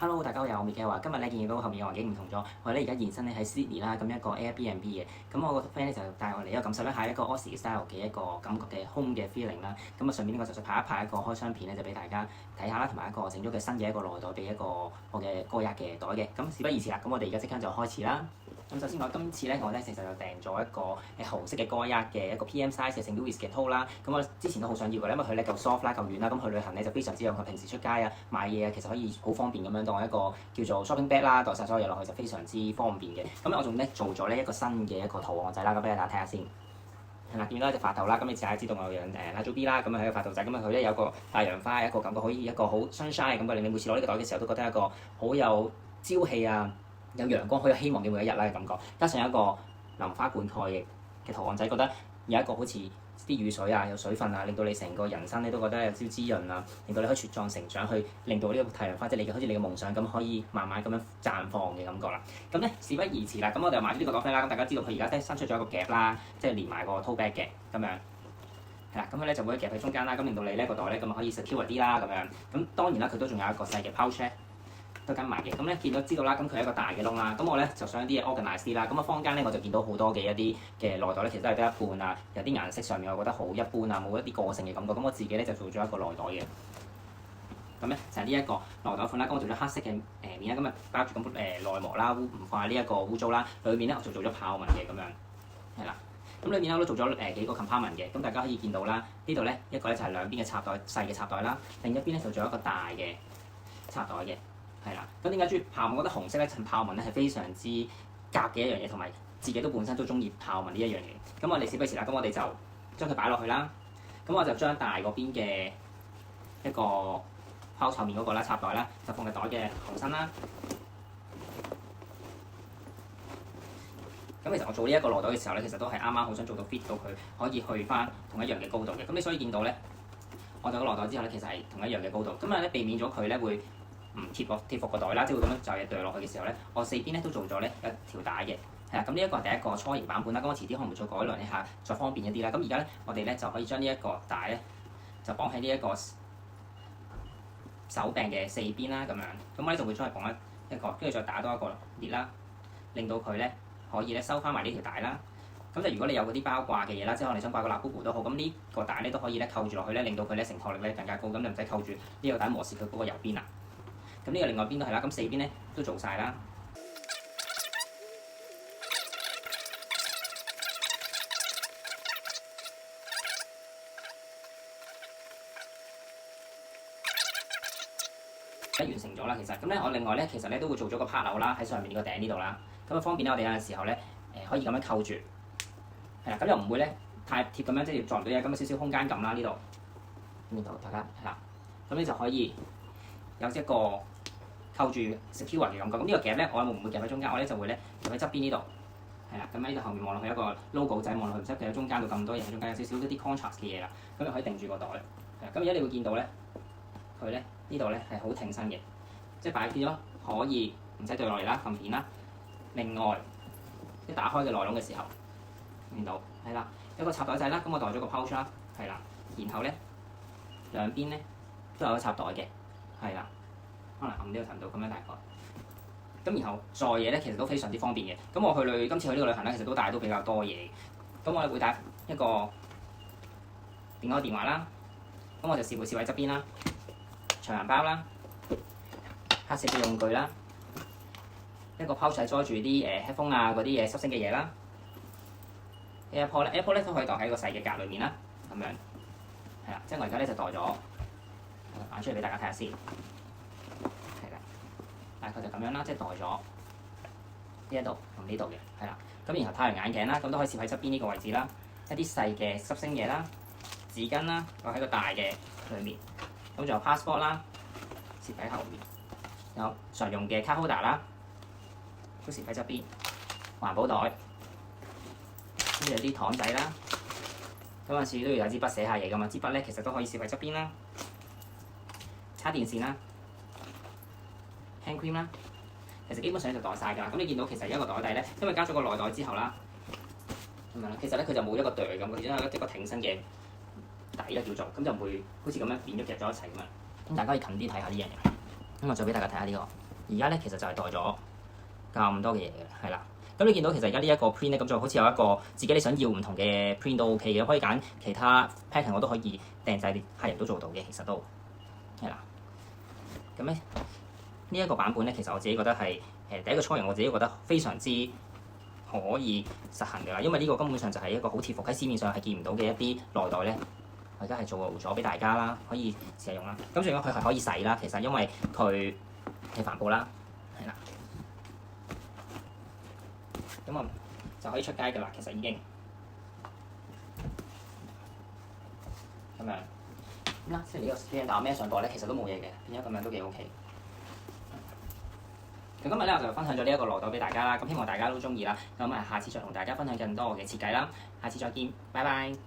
Hello，大家好，又係我 Miguel。今日咧見到後面嘅環境唔同咗，我哋咧而家現身咧喺 Sydney 啦，咁一個 Airbnb 嘅。咁我個 friend 咧就帶我嚟一個感受一下一個 Aussie style 嘅一個感覺嘅 home 嘅 feeling 啦。咁啊順便呢個就想拍一拍一個開箱片咧，就俾大家睇下啦，同埋一個整咗嘅新嘅一個內袋俾一個我嘅過日嘅袋嘅。咁事不宜遲啦，咁我哋而家即刻就開始啦。咁首先我今次咧，我咧其實就訂咗一個紅色嘅歌一嘅一個 PM size 嘅 St. Louis 嘅 toe 啦。咁我之前都好想要嘅，因為佢咧夠 soft 啦，夠軟啦。咁去旅行咧就非常之用，佢平時出街啊買嘢啊，其實可以好方便咁樣當一個叫做 shopping bag 啦，袋晒所有嘢落去就非常之方便嘅。咁我仲咧做咗呢一個新嘅一個圖案仔啦，咁俾大家睇下先。係啦，見到一隻發頭啦，咁你大家知道我有養Lajobi 啦，咁啊係個發頭仔，咁啊佢咧有個太陽花，一個感覺可以一個好 sunshine 嘅感覺，令你每次攞呢個袋嘅時候都覺得一個好有朝氣啊！有陽光，好有希望嘅每一日啦嘅感覺，加上一個淋花灌溉嘅圖案仔，覺得有一個好似啲雨水啊，有水分啊，令到你成個人生咧都覺得有少滋潤啊，令到你可以茁壯成長，去令到呢個太陽花即係你嘅好似你嘅夢想咁，可以慢慢咁樣綻放嘅感覺啦。咁咧事不宜遲啦，咁我哋就買咗呢個袋啦。咁大家知道佢而家咧新出咗一個夾啦，即係連埋個 tote bag 嘅咁樣。係啦，咁佢咧就會夾喺中間啦，咁令到你呢個袋咧咁可以 secure 啲啦咁樣。咁當然啦，佢都仲有一個細嘅 pouch 都跟埋嘅，咁咧見到知道啦，咁佢係一個大嘅窿啦，咁我咧就想啲嘢 organize 啲啦，咁啊坊間咧我就見到好多嘅一啲嘅內袋咧，其實都係得一半啊，有啲顏色上面我覺得好一般啊，冇一啲個性嘅感覺，咁我自己咧就做咗一個內袋嘅，咁咧就係呢一個內袋款啦，咁我做咗黑色嘅面啦，咁啊包住咁內膜啦，唔怕呢一個污糟啦，裏面咧我就做咗豹紋嘅咁樣，係啦，咁裏面咧我都做咗幾個 compartment 嘅，咁大家可以見到啦，呢度咧一個咧就係兩邊嘅插袋細嘅插袋啦，另一邊咧就做一個大嘅插袋嘅。係啦，咁點解中意豹紋？我覺得紅色咧襯豹紋咧係非常之夾嘅一樣嘢，同埋自己都本身都中意豹紋呢一樣嘢。咁我哋事不宜遲啦，咁我哋就將佢擺落去啦。咁我就將大嗰邊嘅一個拋後面嗰個啦插袋啦，就放喺袋嘅後身啦。咁其實我做呢一個內袋嘅時候咧，其實都係啱啱好想做到 fit 到佢可以去翻同一樣嘅高度嘅。咁你所以見到咧，我做咗內袋之後咧，其實係同一樣嘅高度。咁啊咧避免咗佢咧會唔貼服個袋啦，即係會咁樣就嘢掉落去嘅時候咧，我四邊咧都做咗咧一條帶嘅，係啦。咁呢一個係第一個初型版本啦，咁我遲啲可能會再改良一下，再方便一啲啦。咁而家咧，我哋咧就可以將呢一個帶咧就綁喺呢一個手柄嘅四邊啦，咁樣。咁我咧就會將佢綁一個，跟住再打多一個結啦，令到佢咧可以咧收翻埋呢條帶啦。咁就如果你有嗰啲包掛嘅嘢啦，即係我哋想掛個蠟布都好，咁呢個帶咧都可以咧扣住落去咧，令到佢咧承托力咧更加高，咁就唔使扣住呢個帶磨蝕佢嗰個右邊啦。咁呢個另外邊都係啦，咁四邊咧都做晒啦。完成咗啦，其實咁咧，我另外咧其實咧都會做咗個拍鈕啦，喺上面呢個頂呢度啦，咁啊方便咧，我哋有陣時候咧可以咁樣扣住，係啦，咁又唔會咧太貼咁樣，即係撞唔到嘢，咁少少空間感啦呢度，呢度大家係啦，咁你就可以有一個扣住 secure 嘅感覺。咁呢個夾咧，我唔會夾喺中間，我咧就會咧夾喺側邊呢度，係啦。咁喺呢度後面望落去一個 logo 仔，望落去唔使夾喺中間度咁多嘢，喺中間有少少一啲 contrast 嘅嘢啦，咁就可以定住個袋。咁而家你會見到咧，佢咧呢度咧係好挺身嘅，即係擺變咗可以唔使掉落嚟啦，撳片啦。另外一打開嘅內籠嘅時候，見到係啦，有個插袋仔啦，咁我袋咗個 pouch 啦，係啦。然後咧兩邊咧都有個插袋嘅，係啦。可能暗呢個程度咁樣大概，咁然後載嘢咧其實都非常之方便嘅。咁我今次去呢個旅行咧，其實都帶都比較多嘢。咁我哋會帶一個另外一個電話啦，咁我就試喺側邊啦，長銀包啦，黑色嘅用具啦，一個 pouch 載住啲headphone 啊嗰啲嘢濕聲嘅嘢啦。AirPod 咧都可以袋喺個細嘅格裏面啦，咁樣係啦。即係我而家咧就袋咗，擺出嚟俾大家睇下先。大概就咁樣啦，即係袋咗呢一度同呢度嘅，係啦。咁然後太陽眼鏡啦，咁都可以攝喺側邊呢個位置啦。一啲細嘅濕星嘢啦，紙巾啦，我喺個大嘅裏面。咁仲有 passport 啦，攝喺後面。有常用嘅 card holder 啦，都攝喺側邊。環保袋，跟住有啲糖仔啦。咁有時都要有支筆寫下嘢㗎嘛，支筆咧其實都可以攝喺側邊啦。叉電線啦。hand cream 啦，其實基本上就袋晒㗎啦。咁你見到其實一個袋底咧，因為加咗個內袋之後啦，咁樣啦，其實咧佢就冇一個哚咁，佢只係一個挺身嘅底啦叫做，咁就唔會好似咁樣扁咗夾咗一齊咁樣。咁大家可以近啲睇下呢樣嘢。咁我再俾大家睇下呢個。而家咧其實就係袋咗咁多嘅嘢嘅，係啦。咁你見到其實而家呢一個 print 咧，咁就好似有一個自己你想要唔同嘅 print 都 OK 嘅，可以揀其他 pattern 我都可以訂製，客人都做到嘅，其實都係啦。咁咧呢一個版本咧，其實我自己覺得係第一個初型，我自己覺得非常之可以實行㗎啦，因為呢個根本上就係一個好貼服喺市面上係見唔到嘅一啲內袋咧。我而家係做咗俾大家啦，可以試下用啦。咁仲有佢係可以洗啦，其實因為佢係帆布啦，係啦。咁我就可以出街㗎啦，其實已經咁樣咁啦。即係呢個 screen 但我孭上袋咧，其實都冇嘢嘅，變咗咁樣都幾 OK。咁今日咧我就分享咗呢一個內袋俾大家啦，咁希望大家都中意啦。咁下次再同大家分享更多我嘅設計啦。下次再見，拜拜。